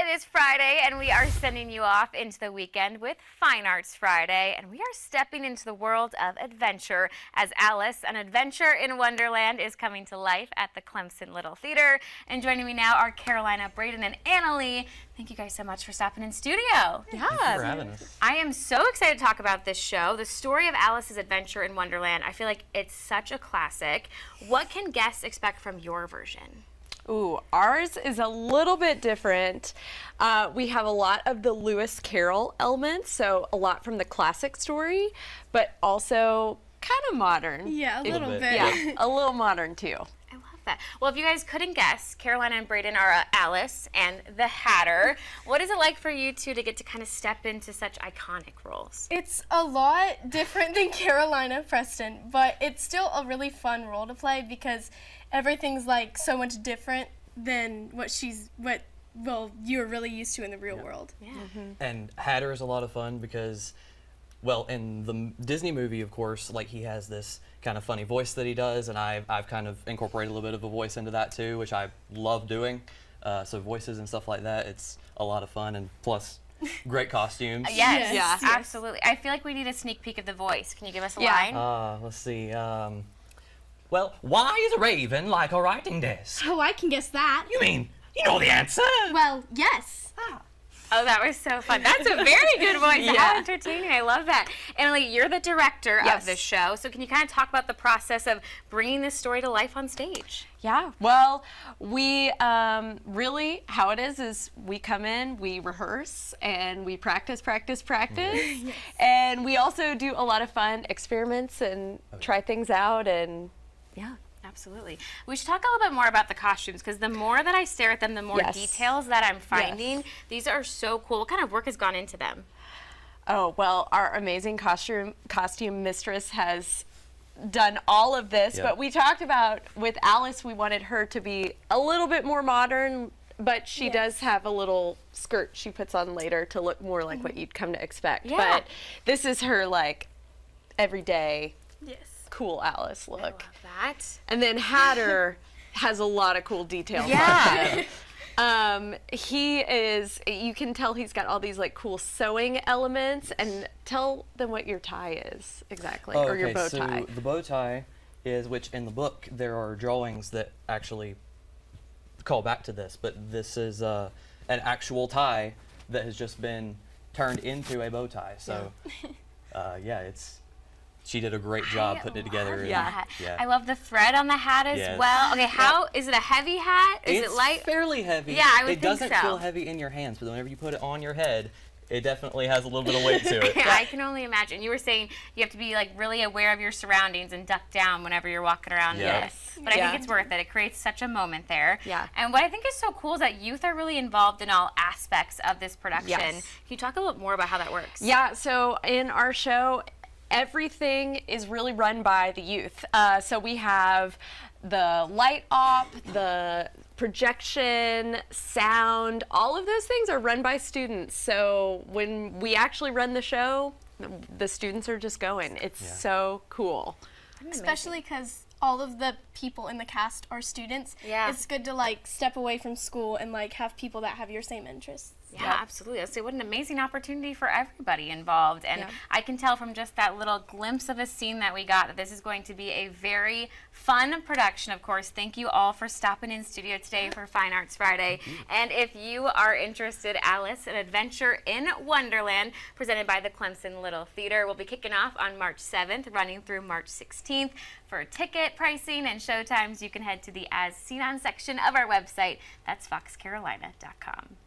It is Friday, and we are sending you off into the weekend with Fine Arts Friday, and we are stepping into the world of adventure as Alice, an adventure in Wonderland, is coming to life at the Clemson Little Theater. And joining me now are Carolina, Braden, and Annalie. Thank you guys so much for stopping in studio. Yeah. Thank you for having us. I am so excited to talk about this show. The story of Alice's adventure in Wonderland. I feel like it's such a classic. What can guests expect from your version? Ooh, ours is a little bit different. We have a lot of the Lewis Carroll elements, so a lot from the classic story, but also kind of modern. Yeah, a little bit. Yeah, a little modern too. I love that. Well, if you guys couldn't guess, Carolina and Braden are Alice and the Hatter. What is it like for you two to get to kind of step into such iconic roles? It's a lot different than Carolina Preston, but it's still a really fun role to play because everything's like so much different than what you're really used to in the real world. Yeah. Mm-hmm. And Hatter is a lot of fun because, well, in the Disney movie, of course, like he has this kind of funny voice that he does, and I've kind of incorporated a little bit of a voice into that too, which I love doing. So voices and stuff like that, it's a lot of fun, and plus great costumes. Yes, Yes. absolutely. I feel like we need a sneak peek of the voice. Can you give us a line? Let's see. Well, why is a raven like a writing desk? Oh, I can guess that. You mean, you know the answer? Well, yes. Oh, that was so fun. That's a very good voice. Yeah. How entertaining. I love that. Annalie, you're the director Yes. of the show, so can you kind of talk about the process of bringing this story to life on stage? Yeah, well, we really, how it is we come in, we rehearse, and we practice, Mm-hmm. and we also do a lot of fun experiments and try things out, and yeah. Absolutely. We should talk a little bit more about the costumes, because the more that I stare at them, the more Yes. details that I'm finding. Yes. These are so cool. What kind of work has gone into them? Oh, well, our amazing costume mistress has done all of this, Yeah. but we talked about with Alice, we wanted her to be a little bit more modern, but she does have a little skirt she puts on later to look more like what you'd come to expect. Yeah. But this is her, like, everyday Yes. cool Alice look. I love that. And then Hatter has a lot of cool details. Yeah. He is, you can tell he's got all these like cool sewing elements, and tell them what your tie is exactly, Oh, or your bow so tie. the bow tie is, which in the book there are drawings that actually call back to this, but this is an actual tie that has just been turned into a bow tie. So, she did a great job putting it together. Love and- that. yeah. I love the thread on the hat as Yes. well. Okay, how is it a heavy hat? Is It's it light? fairly heavy. Yeah, I would It think doesn't so. feel heavy in your hands, but whenever you put it on your head, it definitely has a little bit of weight to it. I can only imagine. You were saying you have to be like really aware of your surroundings and duck down whenever you're walking around. Yeah. Yes. But I Yeah. think it's worth it. It creates such a moment there. Yeah. And what I think is so cool is that youth are really involved in all aspects of this production. Yes. Can you talk a little bit more about how that works? Yeah, so in our show, everything is really run by the youth. So we have the light op, the projection, sound, all of those things are run by students. So when we actually run the show, the students are just going. It's so cool. Especially because all of the people in the cast are students. Yeah. It's good to like step away from school and like have people that have your same interests. Yeah, absolutely. Let's say what an amazing opportunity for everybody involved. And Yeah. I can tell from just that little glimpse of a scene that we got that this is going to be a very fun production, of course. Thank you all for stopping in studio today for Fine Arts Friday. And if you are interested, Alice, an adventure in Wonderland, presented by the Clemson Little Theater, will be kicking off on March 7th, running through March 16th. For ticket pricing and showtimes, you can head to the As Seen On section of our website. That's foxcarolina.com.